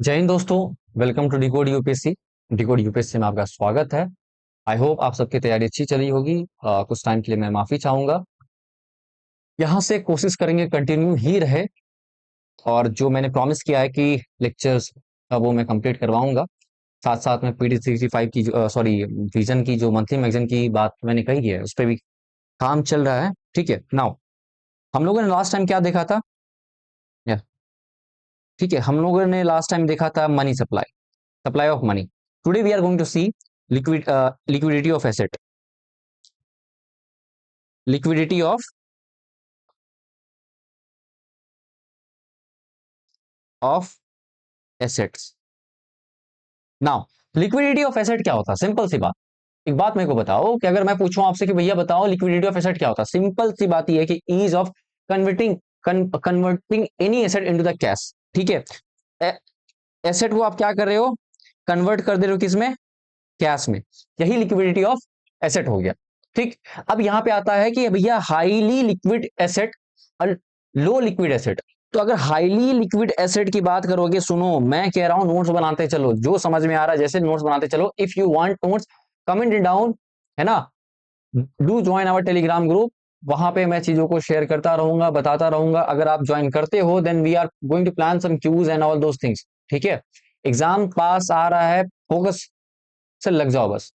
जय हिंद दोस्तों। Welcome to decode UPSC. Decode UPSC में आपका स्वागत है। आई होप आप सबकी तैयारी अच्छी चली होगी। कुछ टाइम के लिए मैं माफी चाहूंगा। यहाँ से कोशिश करेंगे कंटिन्यू ही रहे, और जो मैंने प्रॉमिस किया है कि लेक्चर्स वो मैं कंप्लीट करवाऊंगा। साथ साथ में PD 365 की सॉरी विजन की जो मंथली मैगजीन की बात मैंने कही है, उस पर भी काम चल रहा है। ठीक है, नाउ हम लोगों ने लास्ट टाइम क्या देखा था? या, ठीक है, हम लोगों ने लास्ट टाइम देखा था money supply, supply of money. Today we are going to see liquidity of asset, liquidity of assets। Now liquidity of asset क्या होता है? सिंपल सी बात। एक बात मेरे को बताओ कि अगर मैं पूछूं आपसे कि भैया बताओ लिक्विडिटी ऑफ एसेट क्या होता है, सिंपल सी बात ये है कि ease of converting converting any asset into the cash. ठीक है, एसेट को आप क्या कर रहे हो? कन्वर्ट कर दे रहे हो किसमें? कैश में। यही लिक्विडिटी ऑफ एसेट हो गया। ठीक। अब यहां पे आता है कि भैया हाईली लिक्विड एसेट और लो लिक्विड एसेट। तो अगर हाईली लिक्विड एसेट की बात करोगे, सुनो मैं कह रहा हूं नोट्स बनाते चलो, जो समझ में आ रहा है जैसे नोट्स बनाते चलो। If you want notes, comment it down, है ना। Do join our Telegram group. वहां पे मैं चीजों को शेयर करता रहूंगा, बताता रहूंगा। अगर आप ज्वाइन करते हो then we are going to plan some quiz and all those things. ठीक है, एग्जाम पास आ रहा है, फोकस से लग जाओ बस।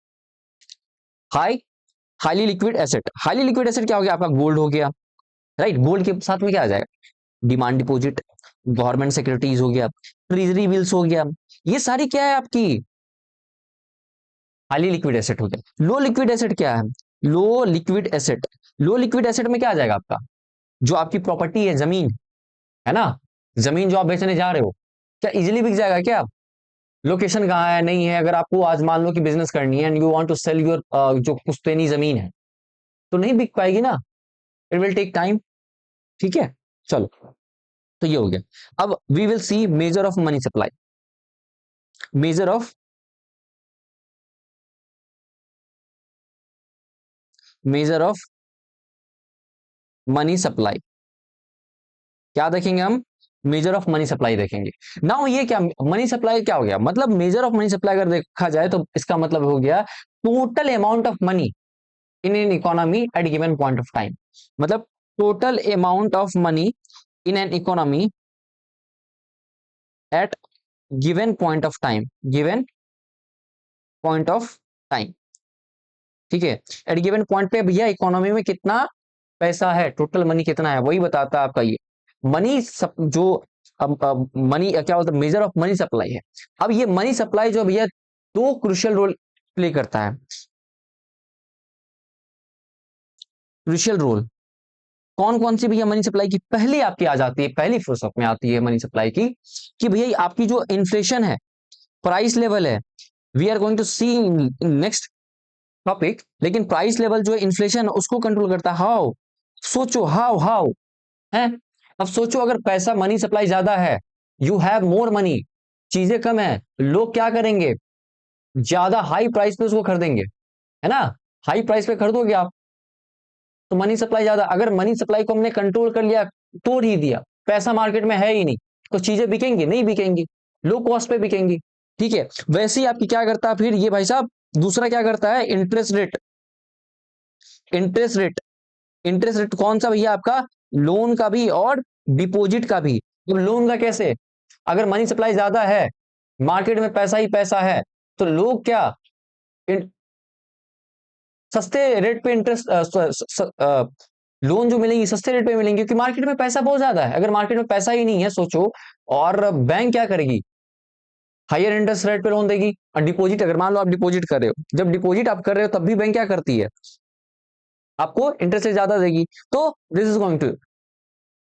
Highly liquid asset, highly liquid asset क्या हो गया? आपका गोल्ड हो गया, राइट। गोल्ड के साथ में क्या आ जाएगा? डिमांड डिपॉजिट, गवर्नमेंट सिक्योरिटीज हो गया, ट्रेजरी बिल्स हो गया। ये सारी क्या है आपकी? हाईली लिक्विड एसेट हो गया। लो लिक्विड एसेट क्या है? लो लिक्विड एसेट, लो लिक्विड एसेट में क्या आ जाएगा आपका? जो आपकी प्रॉपर्टी है, जमीन है ना, जमीन जो आप बेचने जा रहे हो, क्या इजिली बिक जाएगा क्या? लोकेशन कहाँ है, नहीं है। अगर आपको आज मान लो कि बिजनेस करनी है and you want to sell your जो पुश्तैनी जमीन है, तो नहीं बिक पाएगी ना, इट विल टेक टाइम। ठीक है, चलो, तो ये हो गया। अब we will see measure of money supply, measure of measure of money supply. क्या देखेंगे हम? मेजर ऑफ मनी सप्लाई देखेंगे। नाउ ये क्या मनी सप्लाई क्या हो गया? मतलब मेजर ऑफ मनी सप्लाई अगर देखा जाए तो इसका मतलब हो गया total amount of money in an economy at given point of time. मतलब total amount of money in an economy at given point of time, given point of time. ठीक है, एट गिवन पॉइंट पे भैया economy में कितना पैसा है, total money कितना है, वही बताता है आपका ये मनी जो अब मनी क्या बोलते हैं, मेजर ऑफ मनी सप्लाई है। अब ये मनी सप्लाई जो भैया दो क्रुशियल रोल प्ले करता है। क्रुशियल रोल कौन कौन सी भैया मनी सप्लाई की पहली आपकी आ जाती है, पहली फुर्सत में आती है मनी सप्लाई की, कि भैया आपकी जो इन्फ्लेशन है, प्राइस लेवल है। We are going to see in next topic. लेकिन प्राइस लेवल जो है, इन्फ्लेशन उसको कंट्रोल करता है। हाउ? सोचो, हाउ हाउ है। अब सोचो, अगर पैसा मनी सप्लाई ज्यादा है, यू हैव मोर मनी, चीजें कम है, लोग क्या करेंगे? ज्यादा हाई प्राइस पे उसको खरीदेंगे, है ना। हाई प्राइस पे खरीदोगे आप, तो मनी सप्लाई ज्यादा। अगर मनी सप्लाई को हमने कंट्रोल कर लिया, तोड़ ही दिया, पैसा मार्केट में है ही नहीं, तो चीजें बिकेंगी नहीं? बिकेंगी, लो कॉस्ट पे बिकेंगी। ठीक है, वैसे ही आपकी क्या करता है फिर ये भाई साहब? दूसरा क्या करता है? Interest rate. Interest rate, interest rate कौन सा भैया? आपका लोन का भी और डिपॉजिट का भी। तो लोन का कैसे? अगर मनी सप्लाई ज्यादा है, मार्केट में पैसा ही पैसा है, तो लोग क्या सस्ते रेट पे इंटरेस्ट लोन जो मिलेंगी सस्ते रेट पे मिलेंगी, क्योंकि मार्केट में पैसा बहुत ज्यादा है। अगर मार्केट में पैसा ही नहीं है, सोचो, और बैंक क्या करेगी? हायर इंटरेस्ट रेट पे लोन देगी। और डिपॉजिट, अगर मान लो आप डिपॉजिट कर रहे हो, जब डिपॉजिट आप कर रहे हो तब भी बैंक क्या करती है? आपको इंटरेस्ट रेट ज्यादा देगी। तो दिस इज गोइंग टू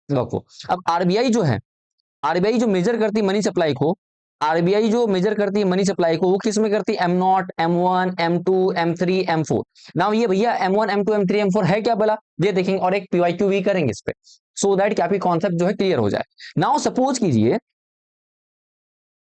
देखो। अब आरबीआई जो है, आरबीआई जो मेजर करती है मनी सप्लाई को, आरबीआई जो मेजर करती है मनी सप्लाई को, वो किस में करती है? M0, M1, M2, M3, M4। Now ये भैया M1, M2, M3, M4 है क्या बोला, ये देखेंगे, और एक PYQ भी करेंगे इस पे, सो दैट कि आपकी कॉन्सेप्ट जो है क्लियर हो जाए। नाउ सपोज कीजिए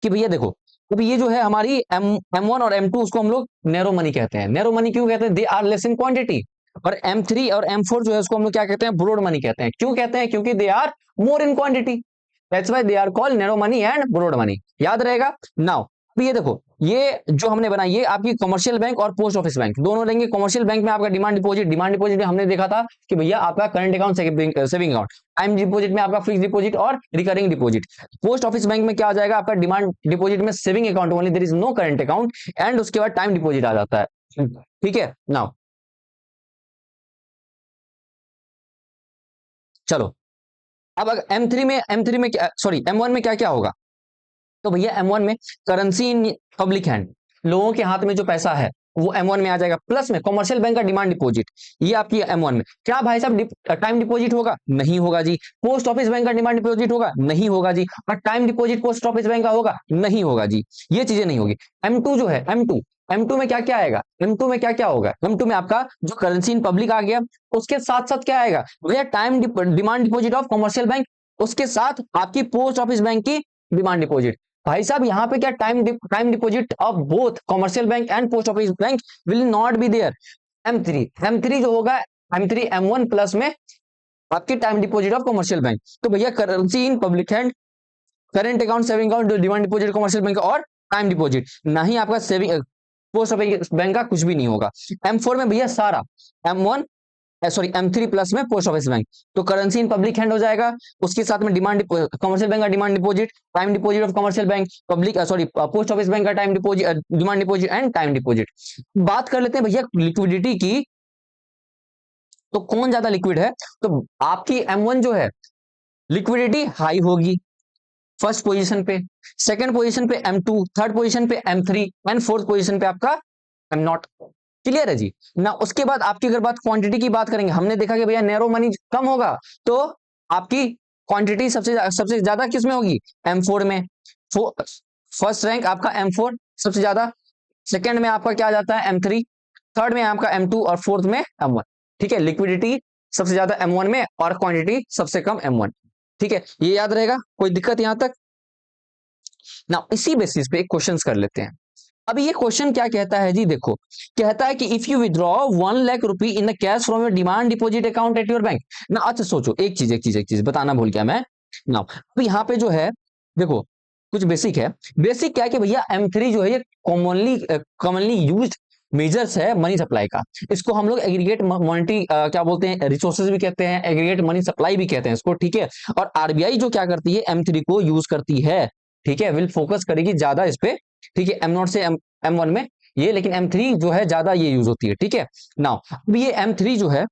कि भैया देखो, अभी ये जो है हमारी M1 और M2, उसको हम लोग नैरो मनी कहते हैं। नैरो मनी क्यों कहते हैं? They are less in quantity. और M3 और M4 जो है उसको हम लोग क्या कहते हैं? ब्रॉड मनी कहते हैं। क्यों कहते हैं? क्योंकि they are more in quantity. That's why they are called narrow money and broad money, याद रहेगा। नाउ अब ये देखो, ये जो हमने बनाई ये आपकी कमर्शियल बैंक और पोस्ट ऑफिस बैंक दोनों रहेंगे। कमर्शियल बैंक में आपका डिमांड डिपॉजिट में हमने देखा था कि भैया आपका current account, saving account. Time deposit में आपका फिक्स डिपॉजिट और recurring deposit. Post office bank में क्या आ जाएगा आपका डिमांड डिपॉजिट में saving account only, there is no current account, and उसके बाद टाइम डिपॉजिट आ जाता है। ठीक है, नाउ चलो अब अगर एम थ्री में क्या, सॉरी M1 में क्या क्या होगा, तो भैया M1 में करेंसी इन पब्लिक हैंड, लोगों के हाथ में जो पैसा है वो M1 में आ जाएगा। प्लस में कमर्शियल बैंक का डिमांड डिपॉजिट, ये आपकी M1 में। क्या भाई साहब टाइम डिपॉजिट होगा? नहीं होगा जी। पोस्ट ऑफिस बैंक का डिमांड डिपॉजिट होगा? नहीं होगा जी। और time deposit post office bank का होगा? नहीं होगा जी, ये चीजें नहीं होगी। M2 जो है, M2 में क्या क्या आएगा, M2 में क्या क्या होगा, M2 में आपका जो करेंसी इन पब्लिक आ गया, उसके साथ साथ क्या आएगा भैया, time demand deposit of commercial bank, उसके साथ आपकी पोस्ट ऑफिस बैंक की डिमांड डिपॉजिट। भाई साहब यहाँ पे क्या time deposit of both commercial bank and post office bank will not be there. M3 जो होगा, M3 M1 प्लस में आपकी time deposit of commercial bank. तो भैया currency in public hand, current account, saving account, demand deposit commercial bank और time deposit, ना ही आपका saving post office bank का कुछ भी नहीं होगा। M4 में भैया सारा, M1 सॉरी M3 प्लस में पोस्ट ऑफिस बैंक, तो करेंसी इन पब्लिक हैंड हो जाएगा, उसके साथ में डिमांड कमर्शियल बैंक का demand deposit, time deposit of commercial bank, public sorry post office bank का time deposit, demand deposit and time deposit. बात कर लेते हैं भैया लिक्विडिटी की, तो कौन ज्यादा लिक्विड है, तो आपकी M1 जो है लिक्विडिटी हाई होगी फर्स्ट पोजीशन पे, सेकंड पोजीशन पे M2, थर्ड पोजीशन पे M3 एंड फोर्थ पोजीशन पे आपका M0। क्लियर है जी ना। उसके बाद आपकी अगर बात क्वांटिटी की बात करेंगे, हमने देखा कि भैया नैरो मनी कम होगा, तो आपकी क्वांटिटी सबसे ज्यादा किस में होगी, M4 में। फर्स्ट रैंक आपका M4 सबसे ज्यादा, सेकंड में आपका क्या आ जाता है M3, थर्ड में आपका M2 और फोर्थ में M1। ठीक है, लिक्विडिटी सबसे ज्यादा M1 में और क्वांटिटी सबसे कम M1। ठीक है, ये याद रहेगा, कोई दिक्कत यहां तक ना। इसी बेसिस पे एक क्वेश्चन कर लेते हैं। अभी ये क्वेश्चन क्या कहता है जी, देखो कहता है कि if you withdraw 1 lakh rupee in the cash from your demand deposit account eight your bank ना। अच्छा सोचो, एक चीज बताना भूल गया मैं ना। अब यहाँ पे जो है देखो, कुछ बेसिक है। बेसिक क्या है कि भैया M3 जो है ये कॉमनली यूज्ड मेजर्स है मनी सप्लाई का। इसको हम लोग एग्रीगेट मॉनेटरी क्या बोलते हैं, रिसोर्सेज भी कहते हैं, एग्रीगेट मनी सप्लाई भी कहते हैं इसको। ठीक है, और आरबीआई जो क्या करती है M3 को यूज करती है, ठीक है, विल फोकस करेगी ज्यादा इस पे। ठीक है, M0 से M1 में ये, लेकिन M3 जो है ज्यादा ये यूज होती है। ठीक है, नाउ अब ये M3 जो है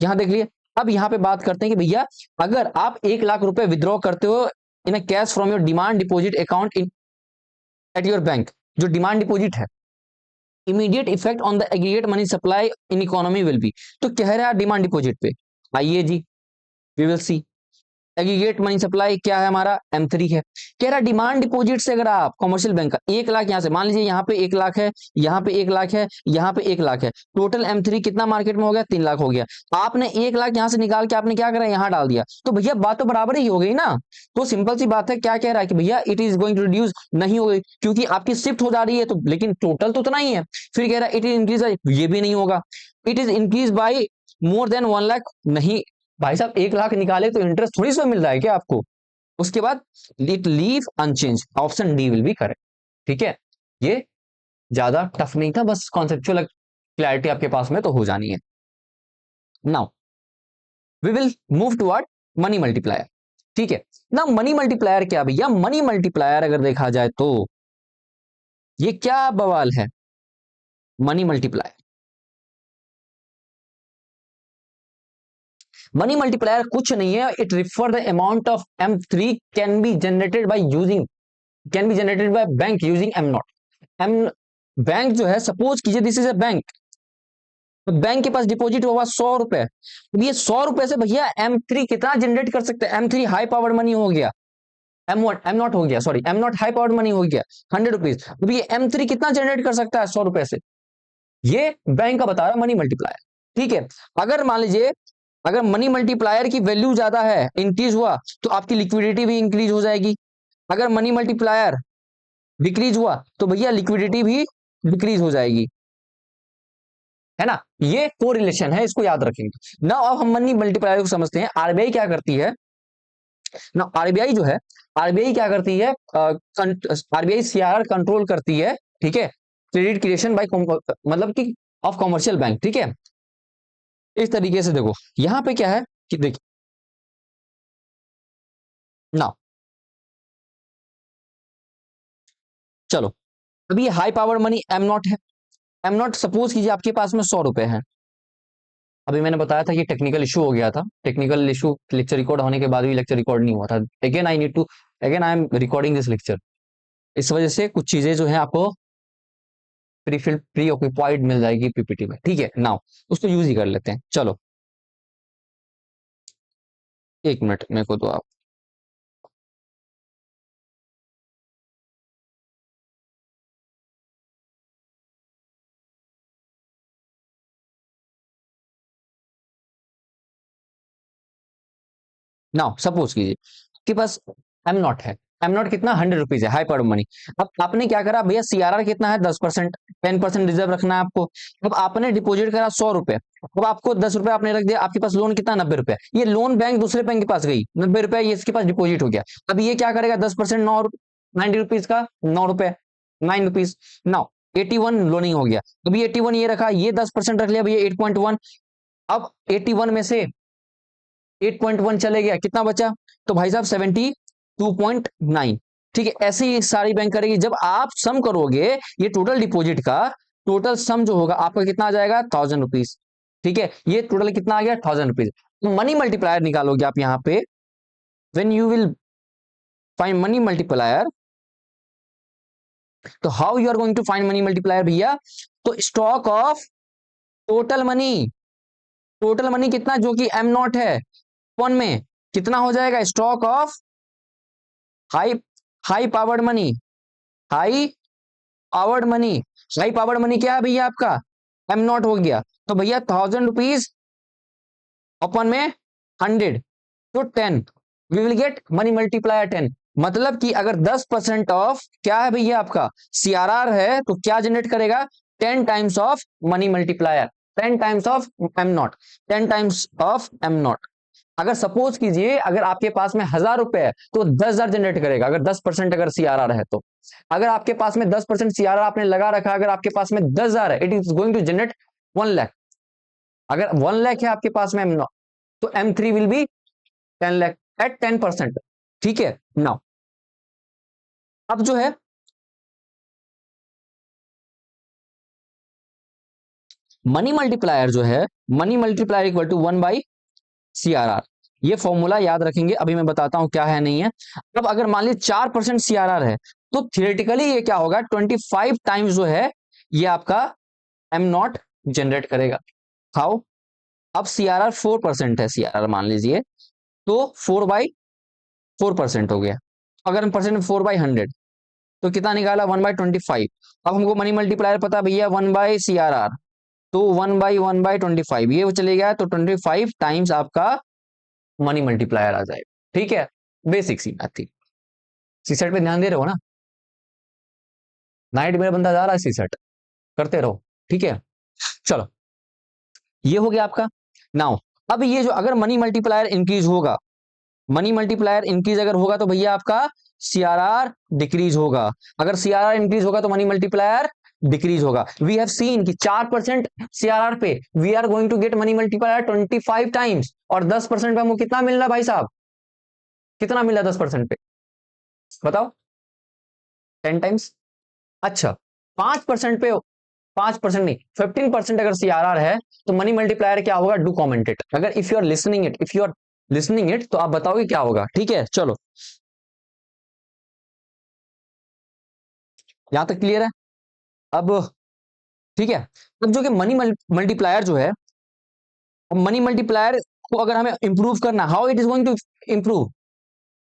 यहां देख लिए। अब यहाँ पे बात करते हैं कि भैया अगर आप 1 लाख रुपए विद्रॉ करते हो in cash from your demand deposit account in at your bank, जो डिमांड डिपॉजिट है, immediate effect on the aggregate money supply in economy will be. तो कह रहा है डिमांड डिपॉजिट पे, आइए जी we will see. Aggregate money supply क्या है हमारा, M3 है। कह रहा डिमांड डिपॉजिट से अगर आप कमर्शियल बैंक का 1 लाख, यहां से मान लीजिए यहाँ पे 1 लाख है, यहाँ पे 1 लाख है, यहाँ पे 1 लाख है, टोटल M3 कितना मार्केट में हो गया, 3 लाख हो गया। आपने 1 लाख यहाँ से निकाल के आपने क्या करा, यहाँ डाल दिया, तो भैया बात तो बराबर ही हो गई ना। तो सिंपल सी बात है, क्या कह रहा है कि भैया it is going to reduce, नहीं हो गई क्योंकि आपकी शिफ्ट हो जा रही है, तो लेकिन टोटल तो उतना ही है। फिर कह रहा है इट इज इंक्रीज, ये भी नहीं होगा। It is increase by more than 1 lakh, नहीं भाई साहब 1 लाख निकाले तो इंटरेस्ट थोड़ी सा मिल रहा है क्या आपको। उसके बाद it leave unchange, option D will be correct. ठीक है, ये ज्यादा टफ नहीं था, बस कॉन्सेप्चुअल क्लैरिटी आपके पास में तो हो जानी है। Now we will move toward money multiplier. ठीक है ना, मनी मल्टीप्लायर क्या भैया, मनी मल्टीप्लायर अगर देखा जाए तो ये क्या बवाल है, मनी मल्टीप्लायर। मनी मल्टीप्लायर कुछ नहीं है, it refer the amount of M3 can be generated by using, can be generated by bank using M0। M bank जो है, सपोज कीजिए दिस इज अ बैंक, तो बैंक के पास डिपॉजिट हुआ 100 रुपए। अब ये 100 रुपए से भैया M3 कितना जनरेट कर सकते हैं, M3 हाई पावर्ड मनी हो गया, M0 हो गया, sorry M0 high powered money हो गया 100 रुपीज। अब ये M3 कितना जनरेट कर सकता है 100 रुपए से, ये बैंक का बता रहा मनी मल्टीप्लायर। ठीक है, अगर मान लीजिए अगर मनी मल्टीप्लायर की वैल्यू ज्यादा है, इंक्रीज हुआ, तो आपकी लिक्विडिटी भी इंक्रीज हो जाएगी। अगर मनी मल्टीप्लायर डिक्रीज हुआ तो भैया लिक्विडिटी भी डिक्रीज हो जाएगी, है ना। ये कोरिलेशन है, इसको याद रखेंगे ना। अब हम मनी मल्टीप्लायर को समझते हैं। आरबीआई क्या करती है, ना आरबीआई जो है, आरबीआई क्या करती है, आरबीआई सीआरआर कंट्रोल करती है, ठीक है, क्रेडिट क्रिएशन बाय मतलब कि ऑफ कॉमर्शियल बैंक, ठीक है। इस तरीके से देखो यहां पे क्या है कि देखिए ना, चलो अभी ये high power money am not है। एम नॉट सपोज कीजिए आपके पास में 100 रुपए है। अभी मैंने बताया था कि टेक्निकल इशू हो गया था, टेक्निकल इशू लेक्चर रिकॉर्ड होने के बाद भी लेक्चर रिकॉर्ड नहीं हुआ था। Again I need to, again I am recording this lecture. इस वजह से कुछ चीजें जो है आपको प्री ऑक्यूपाइड मिल जाएगी पीपीटी में, ठीक है। नाउ उसको यूज ही कर लेते हैं, चलो 1 मिनट मेरे को दो आप। नाउ सपोज कीजिए आपके पास एम नॉट है। एम नॉट कितना, 100 रुपीज है, हाई पावर मनी। अब आपने क्या करा भैया, सीआरआर कितना है, 10%, 10% रिजर्व रखना है आपको। अब आपने डिपॉजिट करा 100 रुपए, अब आपको 10 रुपए आपने रख दिया, आपके पास लोन कितना, 90 रुपए। ये लोन बैंक दूसरे बैंक के पास गई, 90 रुपए ये इसके पास डिपॉजिट हो गया। अब ये क्या करेगा, 10%, 90 रुपीज का 9 रुपए, 9 रुपीज। नाउ 81 लोनिंग हो गया। अब ये 81 ये रखा, ये 10% रख लिया भैया, 8.1। अब 81 में से 8.1 चले गया, कितना बचा, तो भाई साहब 72.9। ठीक है, ऐसे ही सारी बैंक करेगी। जब आप सम करोगे ये टोटल डिपॉजिट का, टोटल सम जो होगा आपका कितना आ जाएगा, 1000 रुपीज। ठीक है, ये टोटल कितना आ गया, 1000 रुपीज। मनी मल्टीप्लायर निकालोगे आप यहाँ पे, when you will find money multiplier, तो how you are going to find money multiplier भैया, तो stock of total money, total money कितना जो कि एम नॉट है, कौन में कितना हो जाएगा, stock of high, high powered money, high powered money. High powered money क्या है भैया आपका, एम नॉट हो गया। तो भैया 1000 रुपीज अपन में 100, तो 10, we will get money multiplier 10। मतलब कि अगर 10% ऑफ क्या है भैया आपका सीआरआर है, तो क्या जनरेट करेगा, 10 times of money multiplier, 10 times of am not, 10 times of am not. अगर सपोज कीजिए अगर आपके पास में 1000 रुपए है तो 10,000 जनरेट करेगा, अगर 10% अगर सीआरआर है तो। अगर आपके पास में 10% सीआरआर आपने लगा रखा, अगर आपके पास में 10,000 है, it is going to generate 1 lakh. अगर 1 लाख है आपके पास में एम, तो M3 will be 10 lakh eight 10%। ठीक है, नाउ अब जो है मनी मल्टीप्लायर जो है, money multiplier equal to 1/CRR। ये फॉर्मूला याद रखेंगे, अभी मैं बताता हूं क्या है नहीं है। अब अगर मान लीजिए 4% सीआरआर है, तो थियोरेटिकली ये क्या होगा, 25 टाइम्स जो है ये आपका एम नॉट जनरेट करेगा। हाउ, अब सीआरआर 4% है, सीआरआर मान लीजिए, तो 4/4% हो गया। अगर हम परसेंट 4/100, तो कितना निकाला, 1/25। अब हमको मनी मल्टीप्लायर पता भैया 1/CRR, तो 1/1/25 ये वो चले गया, तो 25 टाइम्स आपका मनी मल्टीप्लायर आ जाएगा। ठीक है, बेसिक सी मैथ थी। सी सेट पे ध्यान दे रहे हो ना, नाइट मेरा बंदा जा रहा है, सी सेट करते रहो, ठीक है। चलो ये हो गया आपका। नाउ अब ये जो अगर मनी मल्टीप्लायर इंक्रीज होगा, मनी मल्टीप्लायर इंक्रीज अगर होगा, तो भैया आपका सीआरआर डिक्रीज होगा। अगर सीआरआर इंक्रीज होगा तो मनी मल्टीप्लायर डिक्रीज होगा। वी हैव सीन कि 4% सीआरआर पे we are going to get money multiplier 25 times, और 10% पे हमको कितना मिल रहा है भाई साहब, कितना मिला 10% पे, बताओ, 10 टाइम्स। अच्छा 5% पे, 5% नहीं, 15% अगर सीआरआर है, तो मनी मल्टीप्लायर क्या होगा, डू कॉमेंट इट। अगर if you are listening it, if you are listening it, तो आप बताओगे क्या होगा। ठीक है, चलो यहां तक क्लियर है। अब ठीक है, अब जो कि मनी मल्टीप्लायर जो है, मनी मल्टीप्लायर को अगर हमें इंप्रूव करना, how it is going to improve,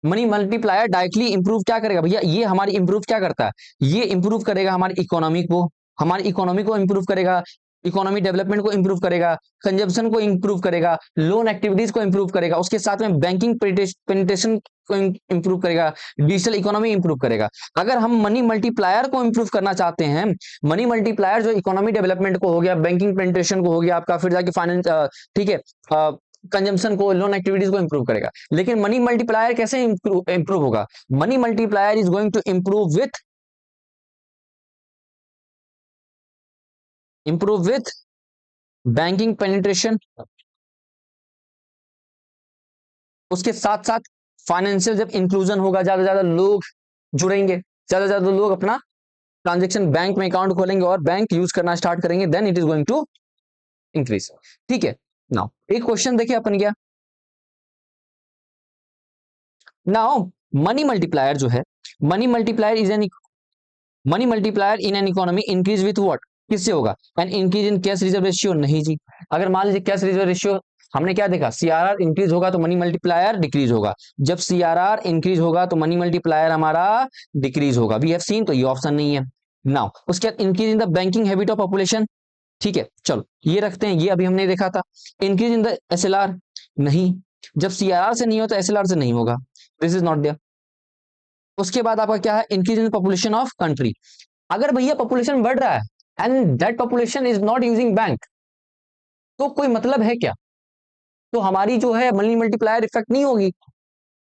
money multiplier directly improve क्या करेगा भैया, ये हमारी इंप्रूव क्या करता है, ये इंप्रूव करेगा हमारी इकोनॉमी को, हमारी इकोनॉमी को इंप्रूव करेगा, इकोनॉमी डेवलपमेंट को इंप्रूव करेगा, कंजप्शन को इंप्रूव करेगा, लोन एक्टिविटीज को इंप्रूव करेगा, उसके साथ में बैंकिंग पेनिट्रेशन को इंप्रूव करेगा, डिजिटल इकोनॉमी इंप्रूव करेगा। अगर हम मनी मल्टीप्लायर को इंप्रूव करना चाहते हैं, मनी मल्टीप्लायर जो इकोनॉमी डेवलपमेंट को हो गया, बैंकिंग पेनिट्रेशन को हो गया आपका, फिर जाके फाइनेंस, ठीक है, कंजम्पशन को, लोन एक्टिविटीज को इंप्रूव करेगा। लेकिन मनी मल्टीप्लायर कैसे इंप्रूव होगा? Money multiplier is going to improve with banking penetration, उसके साथ साथ फाइनेंशियल जब इंक्लूजन होगा, ज्यादा से ज्यादा लोग जुड़ेंगे, ज्यादा से ज्यादा लोग अपना ट्रांजेक्शन बैंक में अकाउंट खोलेंगे और बैंक यूज करना स्टार्ट करेंगे, then it is going to increase. ठीक है, नाउ एक क्वेश्चन देखिए अपन क्या, नाउ मनी मल्टीप्लायर जो है, money multiplier is an money multiplier in an economy increase with what, किससे होगा? And increase in cash reserve ratio, नहीं जी। अगर मान लीजिए कैश रिजर्व रेशियो हमने क्या देखा, सीआरआर इंक्रीज होगा तो मनी मल्टीप्लायर डिक्रीज होगा, जब सीआरआर इंक्रीज होगा तो मनी मल्टीप्लायर हमारा डिक्रीज होगा, वी हैव सीन, तो ये ऑप्शन नहीं है। नाउ उसके बाद increase in the banking habit of population, ठीक है चलो ये रखते हैं, ये अभी हमने देखा था। इंक्रीज इन द एसएलआर, नहीं, जब सीआरआर से नहीं हो तो एसएलआर से नहीं होगा, दिस इज नॉट देयर। उसके बाद आपका क्या है, increase in population of country, अगर भैया पॉपुलेशन बढ़ रहा है and that population is not using bank, तो कोई मतलब है क्या? तो हमारी जो है मनी मल्टीप्लायर इफेक्ट नहीं होगी,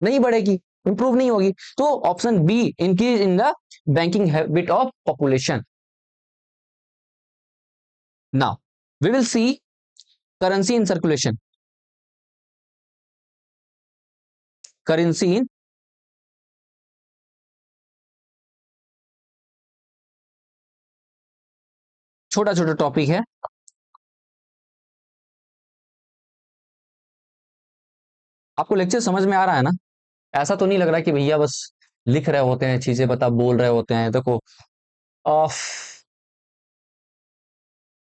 नहीं बढ़ेगी, इंप्रूव नहीं होगी। तो option B, increase in the banking habit of population. Now we will see currency in circulation, currency in, छोटा छोटा टॉपिक है, आपको लेक्चर समझ में आ रहा है ना? ऐसा तो नहीं लग रहा कि भैया बस लिख रहे होते हैं चीजें, बता बोल रहे होते हैं, देखो ऑफ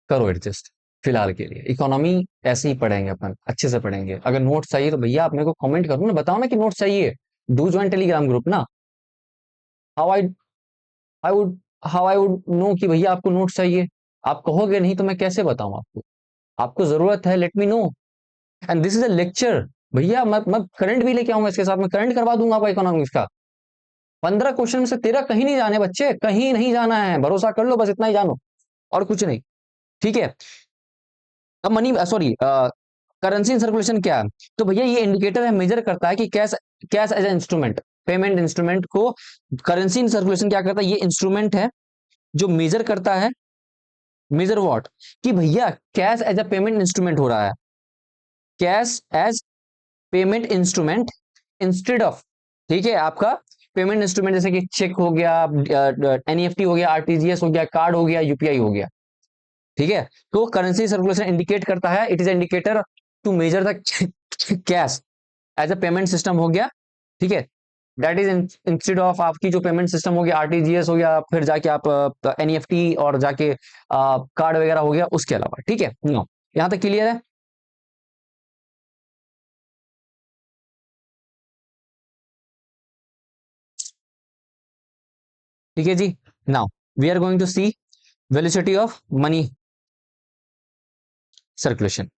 करो एडजस्ट, फिलहाल के लिए इकोनॉमी ऐसे ही पढ़ेंगे अपन, अच्छे से पढ़ेंगे। अगर नोट चाहिए तो भैया आप मेरे को कमेंट करो ना, बताओ ना कि नोट चाहिए, डू ज्वाइन टेलीग्राम ग्रुप ना, how I would how I would know कि भैया आपको नोट चाहिए, आप कहोगे नहीं तो मैं कैसे बताऊं आपको, आपको जरूरत है, let me know. And this is a lecture भैया, मैं करंट भी लेके आऊंगा, इसके साथ में करंट करवा दूंगा आपको इकोनॉमिक्स का। 15 क्वेश्चन में से 13 कहीं नहीं जाने बच्चे, कहीं नहीं जाना है, भरोसा कर लो, बस इतना ही जानो और कुछ नहीं। ठीक है, अब money sorry currency in circulation क्या है? तो भैया ये इंडिकेटर है, मेजर करता है कि cash, cash as a instrument, payment instrument को करेंसी इन सर्कुलेशन क्या करता है, ये इंस्ट्रूमेंट है जो मेजर करता है, मेजर व्हाट, कि भैया cash as a payment instrument हो रहा है, cash as payment instrument instead of, ठीक है आपका पेमेंट इंस्ट्रूमेंट जैसे कि चेक हो गया, एनईएफटी हो गया, आरटीजीएस हो गया, कार्ड हो गया, यूपीआई हो गया। ठीक है, तो करेंसी सर्कुलेशन इंडिकेट करता है, it is indicator to measure the cash as a payment system हो गया। ठीक है, दैट इज इंस्टेड ऑफ आपकी जो पेमेंट सिस्टम हो गया, आरटीजीएस हो गया, फिर जाके आप एनईएफटी और जाके कार्ड वगैरह हो गया, उसके अलावा। ठीक है, नो यहां तक क्लियर है? ठीक है जी, now we are going to see velocity of money circulation,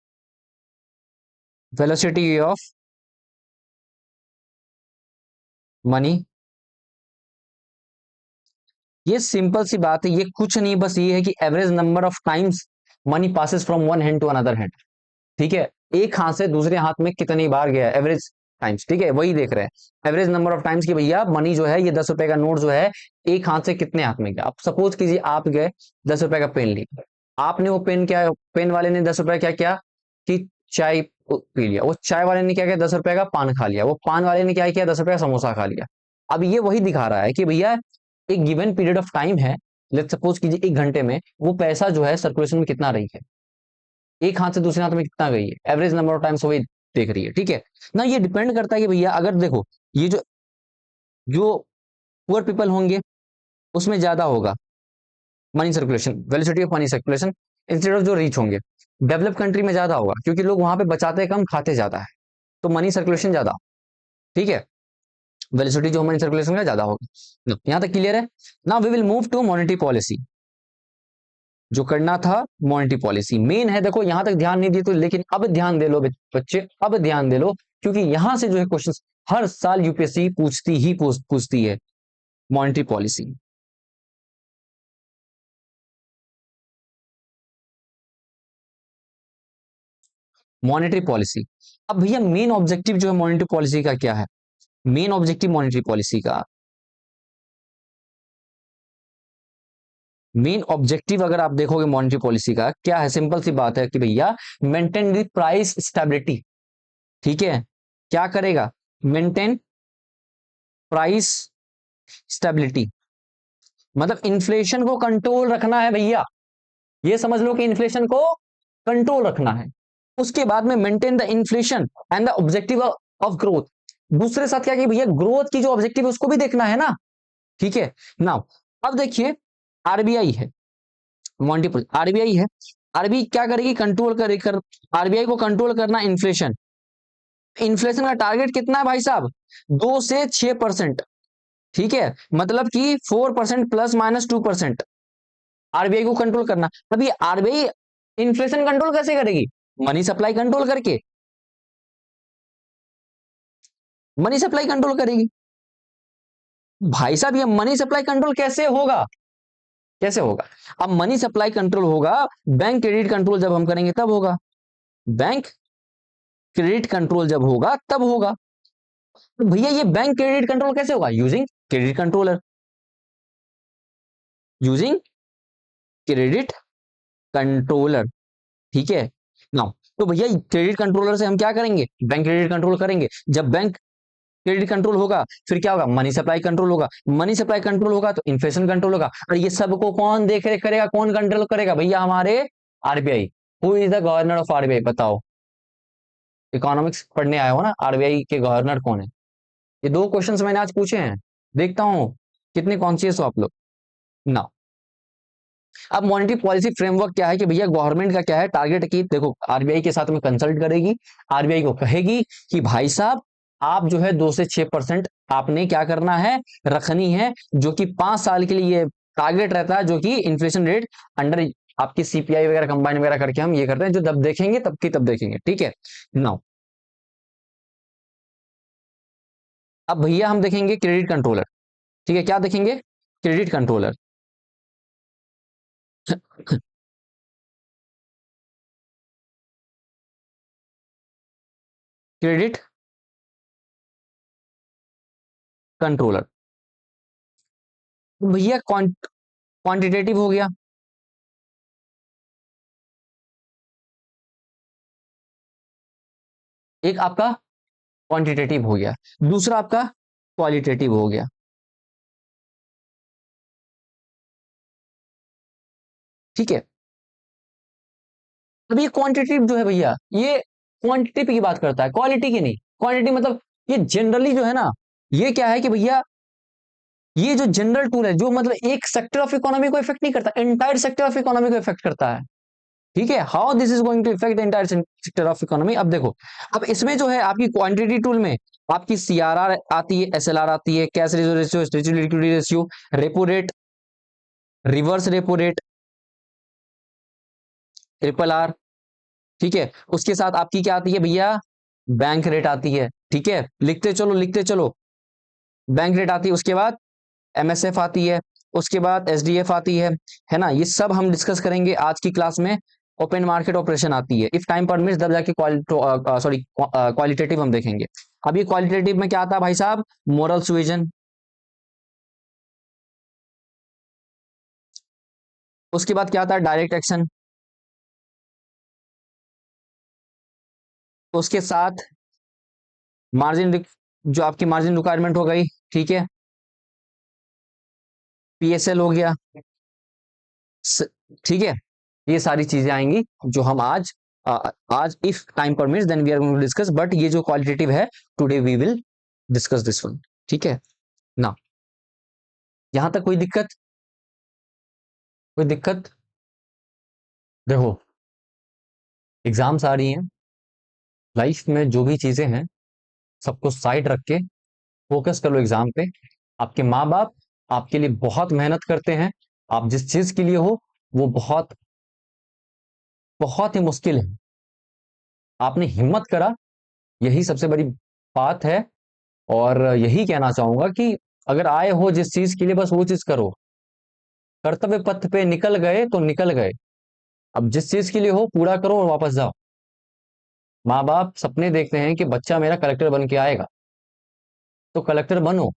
velocity of money, ये सिंपल सी बात है, ये कुछ नहीं, बस ये है कि average number of times money passes from one hand to another hand. ठीक है, एक हाथ से दूसरे हाथ में कितनी बार गया एवरेज टाइम्स, ठीक है वही देख रहे हैं, एवरेज नंबर ऑफ टाइम्स की भैया मनी जो है, ये 10 रुपए का नोट जो है एक हाथ से कितने हाथ में गया। आप सपोज कीजिए आप गए 10 रुपए का पेन लिए, आपने वो पेन क्या, पेन वाले ने 10 रुपए क्या किया कि चाय पी लिया, वो चाय वाले ने क्या किया, 10 रुपए का पान खा लिया, वो पान वाले ने क्या किया, 10 रुपए का समोसा खा लिया। अब ये वही दिखा रहा है कि भैया एक गिवन पीरियड ऑफ टाइम है, लेट सपोज कीजिए 1 घंटे में वो पैसा जो है सर्कुलेशन में कितना रही है, एक हाथ से दूसरे हाथ में कितना गई है, एवरेज नंबर ऑफ टाइम्स वही देख रही है। ठीक है ना, ये डिपेंड करता है कि भैया अगर देखो ये जो जो पुअर पीपल होंगे उसमें ज्यादा होगा money circulation, velocity of money circulation, instead of जो रिच होंगे। डेवलप कंट्री में ज्यादा होगा क्योंकि लोग वहां पे बचाते कम खाते ज्यादा है, तो मनी सर्कुलेशन ज्यादा। ठीक है, वेलोसिटी जो मनी सर्कुलेशन का ज्यादा होगा। यहां तक क्लियर है? Now we will move to monetary policy, जो करना था मॉनेटरी पॉलिसी मेन है। देखो यहां तक ध्यान नहीं दिए तो, लेकिन अब ध्यान दे लो बच्चे, अब ध्यान दे लो, क्योंकि यहां से जो है क्वेश्चन हर साल यूपीएससी पूछती ही पूछती है, मॉनेटरी पॉलिसी। Monetary policy. अब भैया मेन ऑब्जेक्टिव जो है मॉनेटरी पॉलिसी का क्या है? मेन ऑब्जेक्टिव मॉनेटरी पॉलिसी का, मेन ऑब्जेक्टिव अगर आप देखोगे मॉनेटरी पॉलिसी का क्या है, सिंपल सी बात है कि भैया मेंटेन द प्राइस स्टेबिलिटी। ठीक है, क्या करेगा? मेंटेन प्राइस स्टेबिलिटी, मतलब इन्फ्लेशन को कंट्रोल रखना है भैया। ये समझ लो कि इन्फ्लेशन को कंट्रोल रखना है। उसके बाद में maintain the inflation and the objective of growth. दूसरे साथ क्या कि भैया ग्रोथ की जो ऑब्जेक्टिव है उसको भी देखना है ना। ठीक है, नाउ अब देखिए आरबीआई है, मॉनिटरी आरबीआई है। आरबीआई क्या करेगी? कंट्रोल करे कर, आरबीआई को कंट्रोल करना इन्फ्लेशन। इन्फ्लेशन का टारगेट कितना है भाई साहब? 2 से 6%। ठीक है, मतलब कि 4% ±2%। आरबीआई को कंट्रोल करना। अभी आरबीआई इन्फ्लेशन कंट्रोल कैसे करेगी? मनी सप्लाई कंट्रोल करके, मनी सप्लाई कंट्रोल करेगी। भाई साहब ये मनी सप्लाई कंट्रोल कैसे होगा? कैसे होगा? अब मनी सप्लाई कंट्रोल होगा, बैंक क्रेडिट कंट्रोल जब हम करेंगे तब होगा। बैंक क्रेडिट कंट्रोल जब होगा तब होगा। तो भैया ये बैंक क्रेडिट कंट्रोल कैसे होगा? Using credit controller, using credit controller. ठीक है ना। तो भैया क्रेडिट कंट्रोलर से हम क्या करेंगे? बैंक क्रेडिट कंट्रोल करेंगे। जब बैंक क्रेडिट कंट्रोल होगा फिर क्या होगा? मनी सप्लाई कंट्रोल होगा। मनी सप्लाई कंट्रोल होगा तो इन्फ्लेशन कंट्रोल होगा। और ये सबको कौन देख रेख करेगा, कौन कंट्रोल करेगा? भैया हमारे RBI. Who is the governor of RBI? बताओ, इकोनॉमिक्स पढ़ने आए हो ना, आरबीआई के गवर्नर कौन है? ये दो क्वेश्चंस मैंने आज पूछे हैं, देखता हूं कितने कॉन्शियस हो आप लोग ना। अब मॉनेटरी पॉलिसी फ्रेमवर्क क्या है कि भैया गवर्नमेंट का क्या है टारगेट की देखो आरबीआई के साथ में कंसल्ट करेगी। आरबीआई को कहेगी कि भाई साहब आप जो है 2 से 6% आपने क्या करना है? रखनी है, जो कि 5 साल के लिए ये टारगेट रहता है, जो कि इन्फ्लेशन रेट अंडर आपकी सीपीआई वगैरह कंबाइन वगैरह करके हम ये करते हैं, जो तब देखेंगे तब की तब देखेंगे। ठीक है, नाउ अब भैया हम देखेंगे क्रेडिट कंट्रोलर। ठीक है, क्या देखेंगे? Credit controller. Credit controller. भैया क्वांटिटेटिव हो गया, एक आपका क्वांटिटेटिव हो गया, दूसरा आपका क्वालिटेटिव हो गया। ठीक है, अब ये क्वांटिटेटिव जो है भैया ये क्वांटिटी की बात करता है, क्वालिटी की नहीं। क्वांटिटी मतलब ये जनरली जो है ना, ये क्या है कि भैया ये जो जनरल टूल है जो मतलब एक सेक्टर ऑफ इकोनॉमी को इफेक्ट नहीं करता, एंटायर सेक्टर ऑफ इकोनॉमी को इफेक्ट करता है। ठीक है, how this is going to effect the entire sector of economy. अब देखो, अब इसमें जो है आपकी क्वांटिटी टूल में आपकी सीआरआर आती है, एसएलआर आती है, cash reserve ratio, liquidity ratio, repo rate, reverse repo rate, triple R. ठीक है, उसके साथ आपकी क्या आती है भैया? बैंक रेट आती है। ठीक है, लिखते चलो लिखते चलो, बैंक रेट आती है, उसके बाद एमएसएफ आती है, उसके बाद एसडीएफ आती है ना। ये सब हम डिस्कस करेंगे आज की क्लास में। ओपन मार्केट ऑपरेशन आती है, इफ टाइम परमिट्स तब जाके सॉरी क्वालिटेटिव हम देखेंगे। अब ये क्वालिटेटिव में क्या आता है भाई साहब? मोरल सुएजन, उसके बाद क्या आता है? डायरेक्ट एक्शन, उसके साथ मार्जिन, जो आपकी मार्जिन रिक्वायरमेंट हो गई। ठीक है, पीएसएल हो गया। ठीक है, ये सारी चीजें आएंगी जो हम आज आज if time permits then we are going to discuss, but ये जो क्वालिटेटिव है today we will discuss this one. ठीक है ना, यहां तक कोई दिक्कत? कोई दिक्कत? देखो, एग्जाम्स आ रही हैं, लाइफ में जो भी चीजें हैं सबको साइड रख के फोकस कर लो एग्जाम पे। आपके माँ बाप आपके लिए बहुत मेहनत करते हैं, आप जिस चीज के लिए हो वो बहुत बहुत ही मुश्किल है, आपने हिम्मत करा, यही सबसे बड़ी बात है। और यही कहना चाहूंगा कि अगर आए हो जिस चीज के लिए बस वो चीज करो, कर्तव्य पथ पे निकल गए तो निकल गए। अब जिस चीज के लिए हो पूरा करो और वापस जाओ। माँ बाप सपने देखते हैं कि बच्चा मेरा कलेक्टर बन के आएगा, तो कलेक्टर बनो।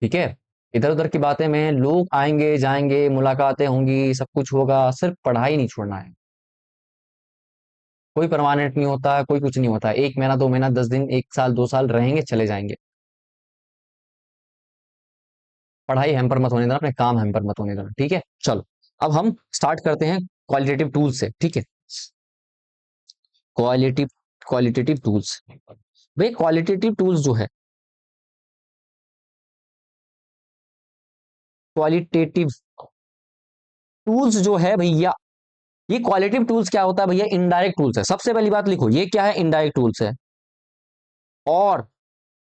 ठीक है, इधर उधर की बातें में, लोग आएंगे जाएंगे, मुलाकातें होंगी, सब कुछ होगा, सिर्फ पढ़ाई नहीं छोड़ना है। कोई परमानेंट नहीं होता, कोई कुछ नहीं होता, 1 महीना 2 महीना 10 दिन 1 साल 2 साल रहेंगे, चले जाएंगे। पढ़ाई हैम्पर मत होने देना, अपने काम हैम्पर मत होने देना। ठीक है, चलो अब हम स्टार्ट करते हैं क्वालिटेटिव टूल्स से। ठीक है, क्वालिटिव क्वालिटेटिव टूल्स। भाई क्वालिटेटिव टूल्स जो है, क्वालिटेटिव टूल्स जो है भैया, ये क्वालिटेटिव टूल्स क्या होता है भैया? इनडायरेक्ट टूल्स है। सबसे पहली बात लिखो, ये क्या है? इनडायरेक्ट टूल्स है। और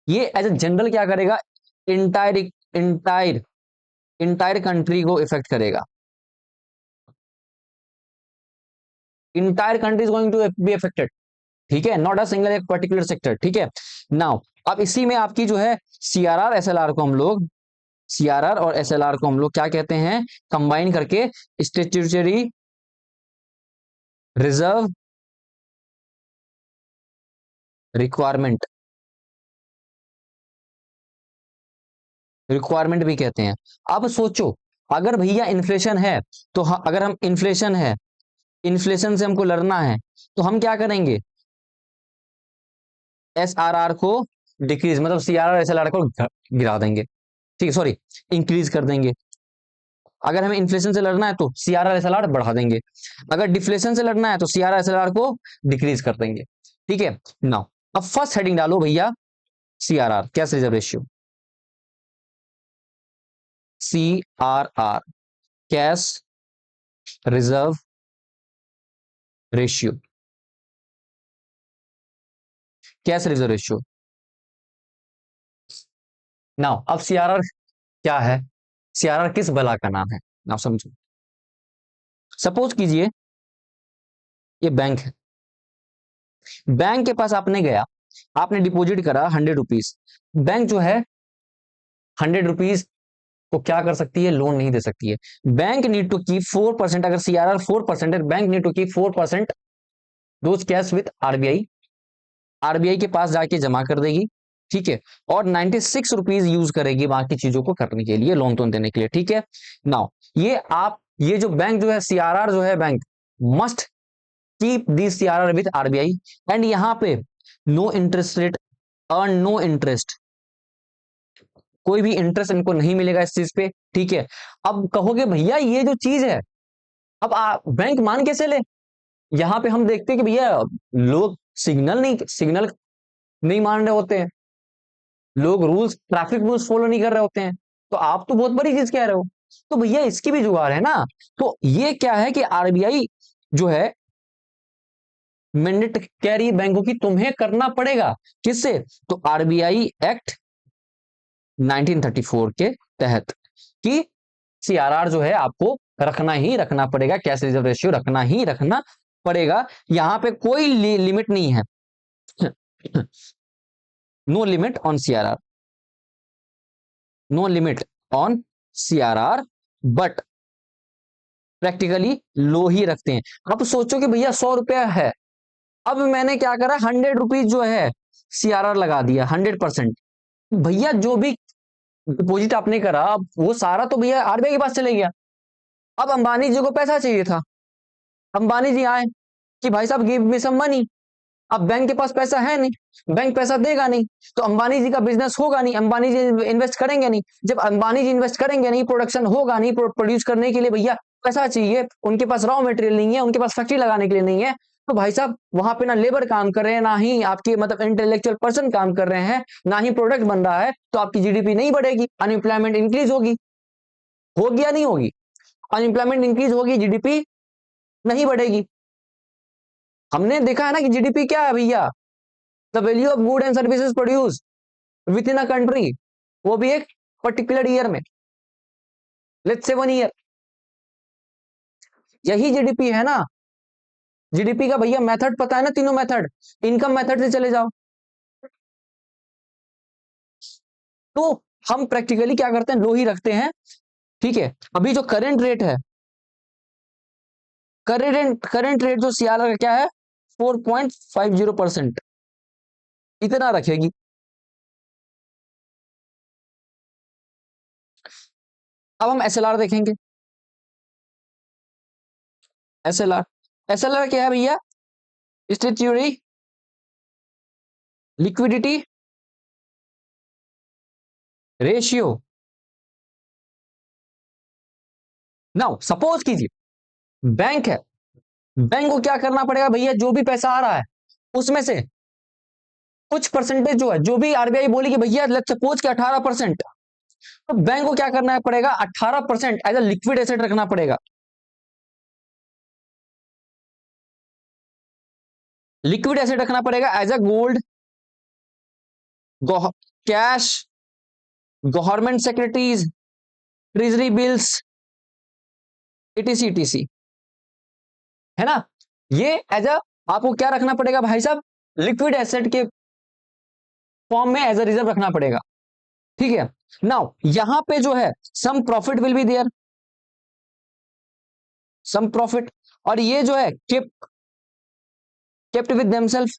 ये एज ए जनरल क्या करेगा? इंटायर इंटायर इंटायर कंट्री को इफेक्ट करेगा। Entire country is going to be affected. ठीक है, नॉट अ सिंगल एक पर्टिकुलर सेक्टर। ठीक है, नाउ अब इसी में आपकी जो है सीआरआर एसएलआर को हम लोग, सीआरआर और एसएलआर को हम लोग क्या कहते हैं? कंबाइन करके स्टैट्यूटरी रिजर्व रिक्वायरमेंट, रिक्वायरमेंट भी कहते हैं। अब सोचो, अगर भैया इन्फ्लेशन है, तो अगर हम इन्फ्लेशन है, इन्फ्लेशन से हमको लड़ना है, तो हम क्या करेंगे? एसआरआर को डिक्रीज, मतलब सीआरआर एसएलआर को गिरा देंगे। ठीक है, सॉरी, इंक्रीज कर देंगे। अगर हमें इन्फ्लेशन से लड़ना है तो सीआरआर एसएलआर बढ़ा देंगे, अगर डिफ्लेशन से लड़ना है तो सीआरआर एसएलआर को डिक्रीज कर देंगे। ठीक है, नाउ अब फर्स्ट हेडिंग डालो भैया, CRR cash reserve ratio. CRR cash reserve ratio, cash reserve ratio. Now अब सीआरआर क्या है? सीआरआर किस बला का नाम है? नाउ समझो, सपोज कीजिए ये बैंक है, बैंक के पास आपने गया, आपने डिपॉजिट करा 100 रुपीज। बैंक जो है 100 रुपीज को क्या कर सकती है? लोन नहीं दे सकती है। बैंक नीड टू कीप 4%, अगर सीआरआर 4% है, bank need to keep 4% those cash with RBI, RBI के पास जाके जमा कर देगी। ठीक है, और 96 रुपीज यूज करेगी बाकी चीजों को करने के लिए, लोन तो देने के लिए। ठीक है, नाउ ये आप, ये जो बैंक जो है सीआरआर जो है, bank must keep this CRR with RBI, and यहां पे no interest rate, earn no interest, कोई भी इंटरेस्ट इनको नहीं मिलेगा इस चीज पे। ठीक है, अब कहोगे भैया ये जो चीज है, अब बैंक मान कैसे ले? यहां पे हम देखते हैं कि भैया लोग सिग्नल नहीं मान रहे होते हैं, लोग रूल्स, ट्रैफिक रूल्स फॉलो नहीं कर रहे होते हैं, तो आप तो बहुत बड़ी चीज कह रहे हो। तो भैया इसकी भी जुगाड़ है ना। तो ये क्या है कि आरबीआई जो है मैंडेट कह रही है बैंकों की, तुम्हें करना पड़ेगा। किससे? तो आरबीआई एक्ट 1934 के तहत, कि सीआरआर जो है आपको रखना ही रखना पड़ेगा, कैश रिजर्व रेशियो रखना ही रखना पड़ेगा। यहां पे कोई लिमिट नहीं है, no limit on CRR, no limit on CRR, but practically low ही रखते हैं। अब सोचो कि भैया 100 रुपया है, अब मैंने क्या करा, 100 रुपीज जो है सीआरआर लगा दिया 100%। भैया जो भी डिपोजिट आपने करा, अब वो सारा तो भैया आरबीआई के पास चले गया। अब अंबानी जी को पैसा चाहिए था, अंबानी जी आए कि भाई साहब गिव मी सम मनी। अब बैंक के पास पैसा है नहीं, बैंक पैसा देगा नहीं, तो अंबानी जी का बिजनेस होगा नहीं, अंबानी जी इन्वेस्ट करेंगे नहीं। जब अंबानी जी इन्वेस्ट करेंगे नहीं, प्रोडक्शन होगा नहीं, प्रोड्यूस करने के लिए भैया पैसा चाहिए, उनके पास रॉ मटेरियल नहीं है, उनके पास फैक्ट्री लगाने के लिए नहीं है, तो भाई साहब वहां पे ना लेबर काम कर रहे हैं, ना ही आपके मतलब इंटेलेक्चुअल पर्सन काम कर रहे हैं, ना ही प्रोडक्ट बन रहा है, तो आपकी जीडीपी नहीं बढ़ेगी, अनएम्प्लॉयमेंट इंक्रीज होगी या नहीं होगी? अनएम्प्लॉयमेंट इंक्रीज होगी, जीडीपी नहीं बढ़ेगी। हमने देखा है ना कि जीडीपी क्या है भैया? The value of good and services produce with in a country, वो भी एक पर्टिकुलर ईयर में, लेट्स से 1 ईयर, यही जीडीपी है ना। जीडीपी का भैया मेथड पता है ना? तीनों मेथड, इनकम मेथड से चले जाओ। तो हम प्रैक्टिकली क्या करते हैं? लो ही रखते हैं। ठीक है, अभी जो करंट रेट है, करंट रेट जो सीआरआर का क्या है? 4.50% इतना रखेगी। अब हम एसएलआर देखेंगे। एसएलआर, एसएलआर क्या है भैया? Statutory liquidity ratio. Now suppose कीजिए बैंक है, बैंक को क्या करना पड़ेगा भैया? जो भी पैसा आ रहा है उसमें से कुछ परसेंटेज जो है, जो भी आरबीआई बोली कि भैया लेट्स सपोज कि 18%, तो बैंक को क्या करना पड़ेगा? 18% एज अ लिक्विड एसेट रखना पड़ेगा। लिक्विड एसेट रखना पड़ेगा as a gold, cash, government securities, treasury bills, etc है ना? ये एज अ आपको क्या रखना पड़ेगा भाई साहब? लिक्विड एसेट के फॉर्म में एज अ रिजर्व रखना पड़ेगा। ठीक है, नाउ यहां पे जो है some profit will be there, some profit, और ये जो है केप्ट विद देमसेल्फ,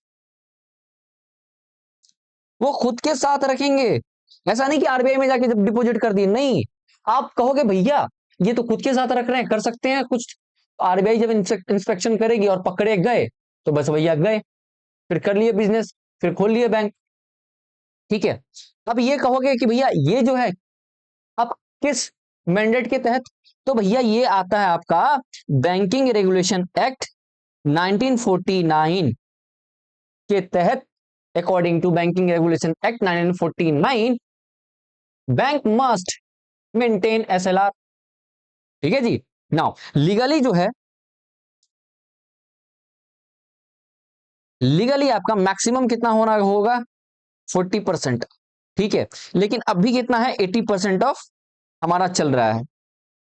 वो खुद के साथ रखेंगे। ऐसा नहीं कि आरबीआई में जाके जब डिपॉजिट कर दिए, नहीं। आप कहोगे भैया ये तो खुद के साथ रख रहे हैं, कर सकते हैं कुछ, आरबीआई जब इंस्पेक्शन करेगी और पकड़े गए तो बस भैया गए, फिर कर लिए बिजनेस, फिर खोल लिए बैंक। ठीक है, अब ये कहोगे कि भैया ये जो है अब किस मैंडेट के तहत? तो भैया ये आता है आपका बैंकिंग रेगुलेशन एक्ट 1949 के तहत। According to banking regulation act 1949, bank must maintain SLR. ठीक है जी। नाउ लीगली जो है, लीगली आपका मैक्सिमम कितना होना होगा? 40%। ठीक है, लेकिन अभी कितना है? 80% ऑफ हमारा चल रहा है।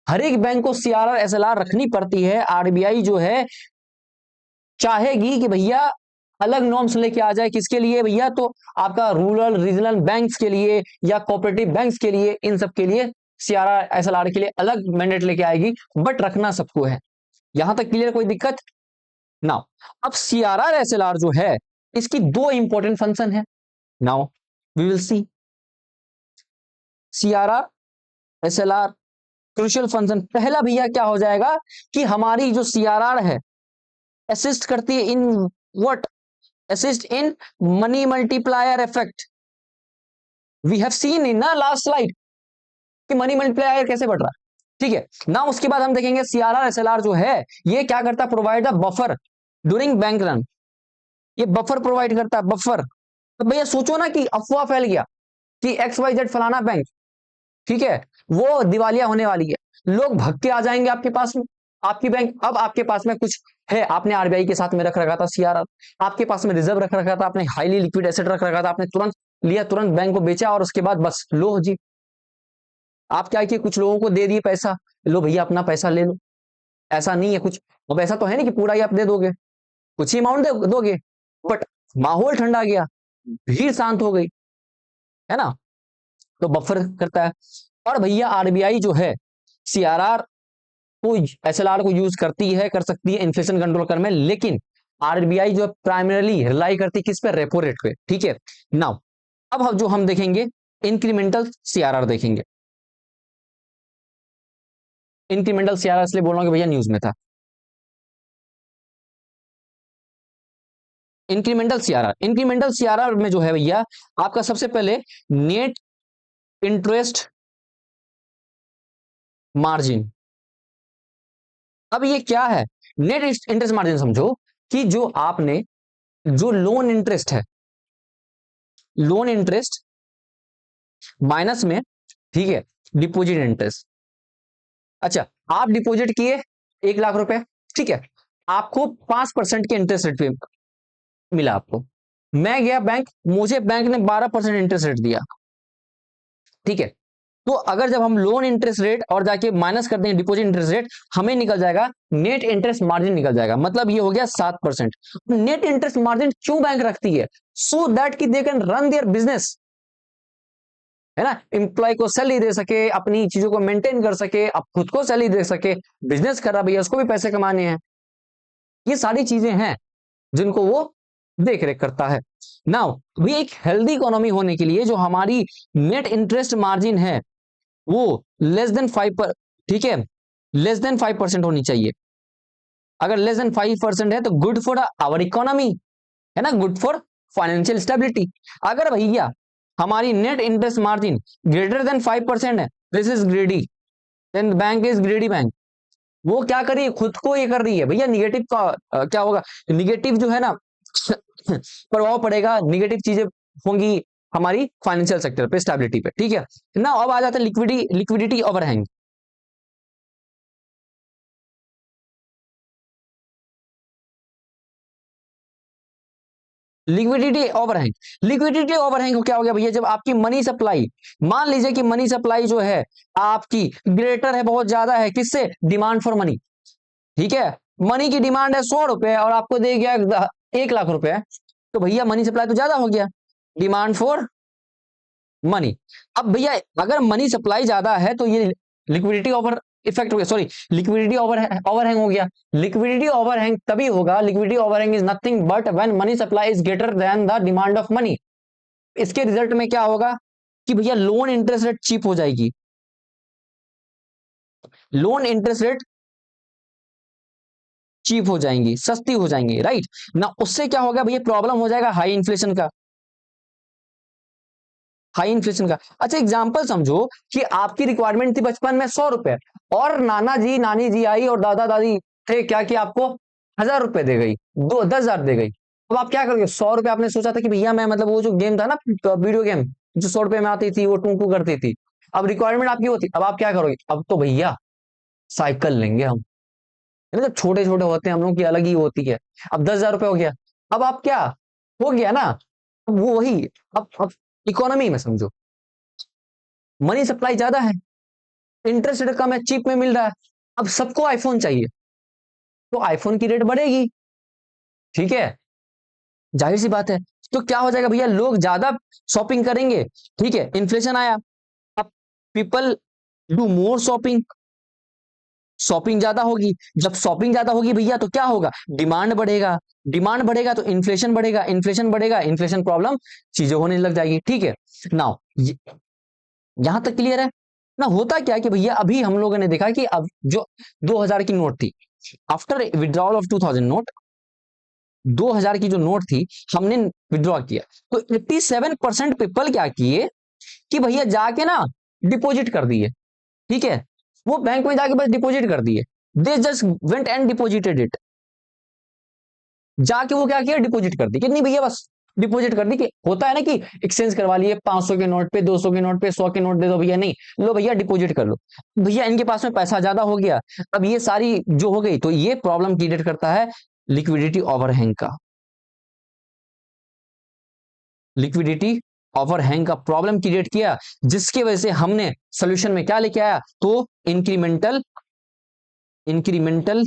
हर एक बैंक को सीआरआर एसएलआर रखनी पड़ती है। आरबीआई जो है चाहेगी कि भैया अलग नॉर्म्स लेके आ जाए, किसके लिए भैया? तो आपका रूरल रीजनल बैंक्स के लिए या कोऑपरेटिव बैंक्स के लिए, इन सब के लिए सीआरआर एसएलआर के लिए अलग मैंडेट लेके आएगी, बट रखना सबको है। यहां तक क्लियर? कोई दिक्कत ना? अब सीआरआर एसएलआर जो है इसकी दो इंपॉर्टेंट फंक्शन है। Now we will see CRR SLR crucial function. पहला भैया क्या हो जाएगा कि हमारी जो सीआरआर है असिस्ट करती है in what? Assist in money multiplier effect. We have seen in ना लास्ट स्लाइड कि मनी मल्टीप्लायर कैसे बढ़ रहा है। ठीक है ना, उसके बाद हम देखेंगे सीआरआर एसएलआर जो है ये क्या करता है? Provide a buffer during bank run. ये बफर प्रोवाइड करता है, बफर। तो भैया सोचो ना कि अफवाह फैल गया कि एक्स वाई जेड फलाना बैंक, ठीक है, वो दिवालिया होने वाली है, लोग भाग के आ जाएंगे आपके पास में, आपकी बैंक। अब आपके पास में कुछ है, आपने आरबीआई के साथ में रख रखा था सीआरआर, आपके पास में रिजर्व रख रखा था, आपने हाईली लिक्विड एसेट रख रखा था, आपने तुरंत लिया, तुरंत बैंक को बेचा और उसके बाद बस लो जी, आप क्या किए? कुछ लोगों को दे दिए पैसा, लो भैया अपना पैसा ले लो। ऐसा नहीं है कुछ, अब ऐसा तो है नहीं कि पूरा ही आप दे दोगे, कुछ ही अमाउंट दोगे, बट माहौल ठंडा गया, भीड़ शांत हो गई, है ना? तो बफर करता है। और भैया आरबीआई जो है सीआरआर को, एसएलआर को यूज करती है, कर सकती है इन्फ्लेशन कंट्रोल करने में, लेकिन आरबीआई जो है प्राइमरीली रिलाई करती है किस पे? रेपो रेट पे। ठीक है, नाउ अब जो हम देखेंगे इंक्रीमेंटल सीआरआर देखेंगे। इंक्रीमेंटल सीआरआर इसलिए बोल रहा हूं कि भैया न्यूज में था। इंक्रीमेंटल सीआरआर में जो है भैया आपका सबसे पहले नेट इंटरेस्ट मार्जिन। अब ये क्या है? नेट इंटरेस्ट मार्जिन समझो कि जो आपने, जो लोन इंटरेस्ट है, लोन इंटरेस्ट माइनस में, ठीक है, डिपॉजिट इंटरेस्ट। अच्छा, आप डिपॉजिट किए 1 लाख रुपए, ठीक है, आपको 5% के इंटरेस्ट रेट पे मिला आपको। मैं गया बैंक, मुझे बैंक ने 12% इंटरेस्ट रेट दिया। ठीक है, तो अगर जब हम लोन इंटरेस्ट रेट और जाके माइनस कर देंगे डिपॉजिट इंटरेस्ट रेट, हमें निकल जाएगा नेट इंटरेस्ट मार्जिन निकल जाएगा। मतलब ये हो गया 7%। नेट इंटरेस्ट मार्जिन क्यों बैंक रखती है? सो दैट कि they can run their business, है ना, एम्प्लॉय को सैलरी दे सके, अपनी चीजों को मेंटेन कर सके, अब खुद को सैलरी दे सके, बिजनेस कर रहा भैया उसको भी पैसे कमाने हैं, ये सारी चीजें हैं। जिनको वो देख रेख करता है। नाउ भी एक हेल्दी इकोनॉमी होने के लिए जो हमारी नेट इंटरेस्ट मार्जिन है वो लेस देन 5 पर, ठीक है, लेस देन 5% होनी चाहिए। अगर लेस देन 5% है तो गुड फॉर आवर इकोनॉमी, है ना, गुड फॉर फाइनेंशियल स्टेबिलिटी। अगर भैया हमारी net interest margin greater than 5% है, this is greedy, then bank is greedy bank. वो क्या कर रही है, खुद को ये कर रही है भैया, निगेटिव का क्या होगा, निगेटिव जो है ना प्रभाव पड़ेगा, निगेटिव चीजें होंगी हमारी फाइनेंशियल सेक्टर पे, स्टेबिलिटी पे, ठीक है ना। अब आ जाता है liquidity overhang. Liquidity overhang, liquidity overhang को क्या हो गया भैया, जब आपकी मनी सप्लाई, मान लीजिए कि मनी सप्लाई जो है आपकी ग्रेटर है, बहुत ज्यादा है, किससे, डिमांड फॉर मनी, ठीक है, मनी की डिमांड है 100 रुपए और आपको दे गया 1 लाख रुपए, तो भैया मनी सप्लाई तो ज्यादा हो गया, डिमांड फॉर मनी। अब भैया अगर मनी सप्लाई ज्यादा है तो ये लिक्विडिटी ओवर इफेक्ट हो गया, सॉरी, लिक्विडिटी ओवरहैंग हो गया। लिक्विडिटी ओवरहैंग तभी होगा, liquidity overhang is nothing but when money supply is greater than the demand of money. इसके रिजल्ट में क्या होगा कि भैया लोन इंटरेस्ट रेट चीप हो जाएगी, लोन इंटरेस्ट रेट चीप हो जाएंगी, सस्ती हो जाएंगी, राइट ना। उससे क्या होगा भैया, प्रॉब्लम हो जाएगा हाई इन्फ्लेशन का, हाई इन्फ्लेशन का। अच्छा एग्जांपल समझो कि आपकी रिक्वायरमेंट थी बचपन में 100 रुपए, और नाना जी नानी जी आई और दादा दादी थे क्या कि आपको 1000 रुपए दे गई, 10,000 दे गई। अब आप क्या करोगे, 100 रुपए आपने सोचा था कि भैया मैं, मतलब वो जो गेम था ना, वीडियो गेम जो 100 रुपए में आती थी, वो टू टू करती थी, अब रिक्वायरमेंट आपकी होती, अब आप क्या करोगे, अब तो भैया साइकिल लेंगे हम, मतलब छोटे छोटे होते हैं हम लोग की अलग ही होती है। अब 10,000 रुपए हो गया, अब आप क्या, हो गया ना, अब वो वही, अब इकोनॉमी में समझो, मनी सप्लाई ज्यादा है, इंटरेस्ट रेट कम है, चीप में मिल रहा है, अब सबको आईफोन चाहिए, तो आईफोन की रेट बढ़ेगी, ठीक है, जाहिर सी बात है। तो क्या हो जाएगा भैया, लोग ज्यादा शॉपिंग करेंगे, ठीक है, इन्फ्लेशन आया, अब people do more shopping, shopping ज्यादा होगी, जब शॉपिंग ज्यादा होगी भैया तो क्या होगा, डिमांड बढ़ेगा, डिमांड बढ़ेगा तो इन्फ्लेशन बढ़ेगा, इन्फ्लेशन बढ़ेगा, इन्फ्लेशन प्रॉब्लम, चीजें होने लग जाएगी, ठीक है। नाउ यहां तक क्लियर है ना। होता क्या है कि भैया अभी हम लोगों ने देखा कि अब जो 2000 की नोट थी, आफ्टर विड्रॉल ऑफ 2000 नोट, 2000 की जो नोट थी हमने विड्रॉ किया, तो 87% पीपल क्या किए कि भैया जाके ना डिपॉजिट कर दिए, ठीक है, वो बैंक में जाके बस डिपॉजिट कर दिए, they just went and deposited it, जाके वो क्या किया, डिपॉजिट कर दी, कितनी भैया, बस डिपॉजिट कर दी। कि होता है ना कि एक्सचेंज करवा लिए, 500 के नोट पे 200 के नोट पे 100 के नोट दे दो भैया, नहीं, लो भैया डिपॉजिट कर लो, भैया इनके पास में पैसा ज्यादा हो गया, अब ये सारी जो हो गई, तो ये प्रॉब्लम क्रिएट करता है लिक्विडिटी ओवरहैंग का, लिक्विडिटी ओवरहैंग का प्रॉब्लम क्रिएट किया, जिसकी वजह से हमने सोल्यूशन में क्या लेके आया, तो incremental, incremental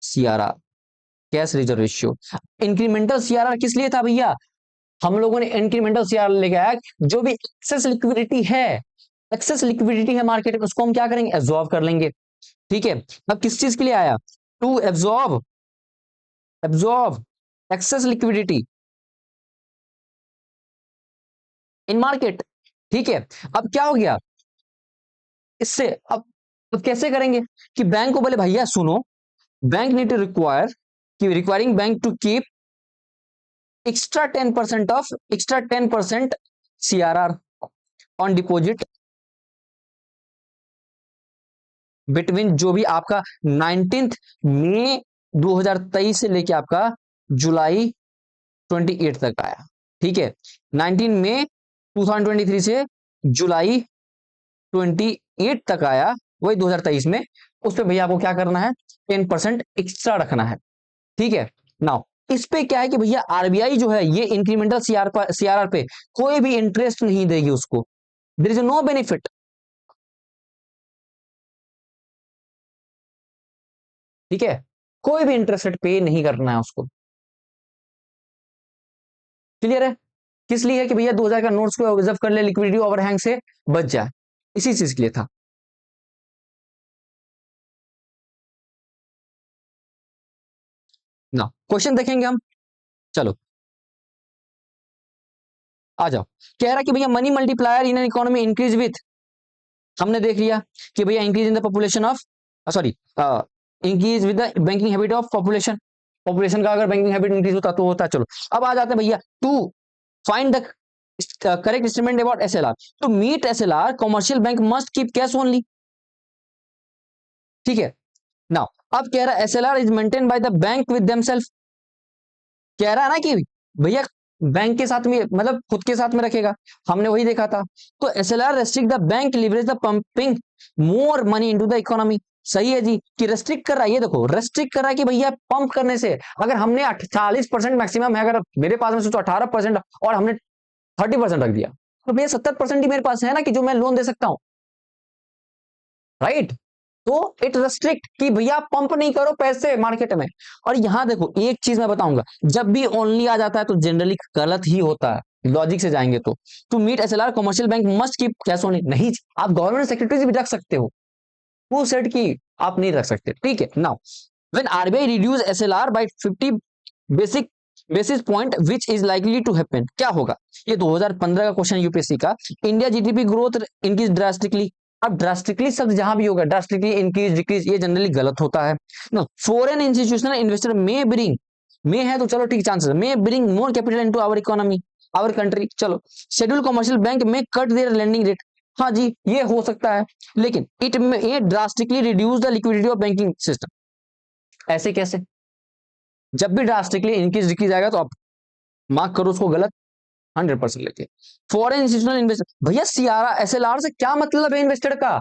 CRR, cash reserve ratio. Incremental CRR किस लिए था भैया, हम लोगों ने इंक्रीमेंटल सीआरआर लेके आया, जो भी एक्सेस लिक्विडिटी है, एक्सेस लिक्विडिटी है मार्केट में, उसको हम क्या करेंगे, एब्जॉर्ब कर लेंगे, ठीक है। अब किस चीज के लिए आया, to absorb, absorb excess liquidity in market, ठीक है। अब क्या हो गया इससे, अब कैसे करेंगे कि बैंक को बोले भैया सुनो, बैंक नीड टू रिक्वायर, कि requiring bank to keep extra 10% of, extra 10% CRR on deposit between, जो भी आपका 19 मई 2023 से लेके आपका जुलाई 28 तक आया, ठीक है, 19 मई 2023 से जुलाई 28 तक आया, वही 2023 में, उस पे भैया आपको क्या करना है, 10% एक्स्ट्रा रखना है, ठीक है। नाउ इस पे क्या है कि भैया आरबीआई जो है ये इंक्रीमेंटल सीआरआर पे कोई भी इंटरेस्ट नहीं देगी उसको, देयर इज नो बेनिफिट, ठीक है, कोई भी इंटरेस्ट रेट पे नहीं करना है उसको, क्लियर है। किस लिए है कि भैया 2000 का नोट्स को रिजर्व कर ले, लिक्विडिटी ओवरहैंग से बच जाए, इसी चीज के लिए था। ना क्वेश्चन देखेंगे हम, चलो आ जाओ। कह रहा कि भैया money multiplier in an economy increase with, हमने देख लिया कि भैया increase in the population of, sorry, increase with the banking habit of population, population का अगर बैंकिंग हैबिट इंक्रीज होता तो होता है। चलो अब आ जाते हैं भैया to find the correct statement about SLR. To meet SLR commercial bank must keep cash only, ठीक है। नाउ अब कह रहा है SLR is maintain by the bank with themself, कह रहा है ना कि भैया बैंक के साथ में, मतलब खुद के साथ में रखेगा, हमने वही देखा था। तो SLR restrict the bank leverage the pumping more money into the economy, सही है जी, कि रेस्ट्रिक्ट कर रहा है, ये देखो रेस्ट्रिक्ट कर रहा है कि भैया पंप करने से, अगर हमने 40% मैक्सिमम है, अगर मेरे पास में सोचो 18% और हमने 30% रख दिया, तो भैया 70% ही मेरे पास है ना कि जो मैं लोन दे सकता हूं, राइट। तो इट रेस्ट्रिक्ट कि भैया पंप नहीं करो पैसे मार्केट में। और यहां देखो एक चीज मैं बताऊंगा, जब भी ओनली आ जाता है तो जनरली गलत ही होता है, लॉजिक से जाएंगे तो। To meet SLR commercial bank must keep cash only, नहीं, आप गवर्नमेंट सेक्रेटरी भी रख सकते हो, वो सेट की आप नहीं रख सकते, ठीक है। Now when RBI reduce SLR by 50 basic basis point which is likely to happen, क्या होगा, ये 2015 का क्वेश्चन यूपीएससी का। India GDP growth increase drastically, अब ड्रास्टिकली शब्द जहां भी होगा, ड्रास्टिकली इंक्रीज डिक्रीज ये जनरली गलत होता है ना। Foreign institutional investor may bring, may है तो चलो ठीक chances, may bring more capital into our economy our country. चलो शेड्यूल कमर्शियल बैंक में कट देयर लेंडिंग रेट, हाँ जी ये हो सकता है, लेकिन it may drastically reduce the liquidity of banking system, ऐसे कैसे, जब भी ड्रास्टिकली इंक्रीज डिक्रीज आएगा तो आप मार्क करो उसको गलत 100% लेके। फॉरेन इंस्टीट्यूशनल इन्वेस्टर, भैया सीआरआ एसएलआर से क्या मतलब है इन्वेस्टर का,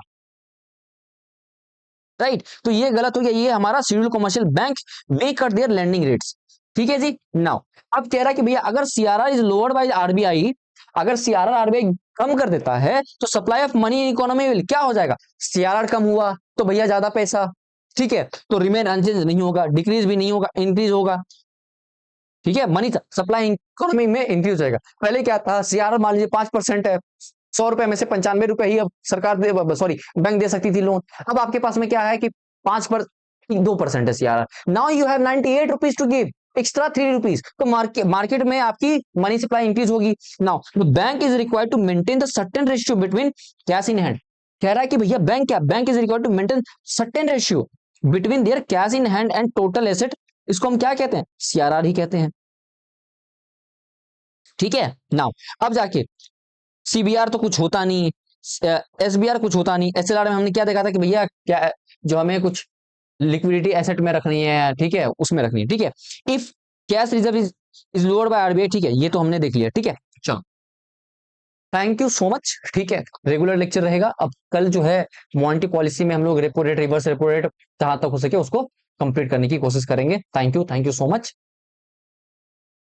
राइट, तो ये गलत हो गया, ये हमारा schedule commercial bank may cut their landing rates, ठीक है जी। नाउ अब कह रहा है कि भैया अगर CRR is lowered by RBI, अगर सीआरआर आरबीआई कम कर देता है तो supply of money in economy will क्या हो जाएगा, सीआरआर कम हुआ तो भैया ज्यादा पैसा, ठीक है, तो रिमेन अनचेंज नहीं होगा, डिक्रीज भी नहीं होगा, इंक्रीज होगा, ठीक है। मनी सप्लाई इकोनॉमी में इंक्रीज होगा। पहले क्या था, सीआरआर मान लीजिए 5% है, 100 रुपए में से 95 रुपए ही अब सरकार दे, सॉरी बैंक दे सकती थी लोन, अब आपके पास में क्या है कि 2% है CRR, now you have 98 rupees to give extra 3 rupees, तो मार्केट में आपकी मनी सप्लाई इंक्रीज होगी। Now the bank is required to maintain the certain ratio between cash in hand, कह रहा है कि भैया बैंक क्या, bank is required to maintain certain ratio between their cash in hand and total asset, इसको हम क्या कहते हैं, सीआरआर ही कहते हैं, ठीक है। नाउ अब जाके सीबीआर तो कुछ होता नहीं, एसबीआर कुछ होता नहीं, एसएलआर में हमने क्या देखा था कि भैया क्या जो हमें कुछ लिक्विडिटी एसेट में रखनी है, ठीक है, उसमें रखनी है, ठीक है। If cash reserve is lowered by RBI, ठीक है, ये तो हमने देख लिया, ठीक है। चलो थैंक यू सो मच, ठीक है, रेगुलर लेक्चर रहेगा। अब कल जो है मॉनेटरी पॉलिसी में हम लोग repo rate reverse repo rate जहां तक हो सके उसको कंप्लीट करने की कोशिश करेंगे। Thank you so much.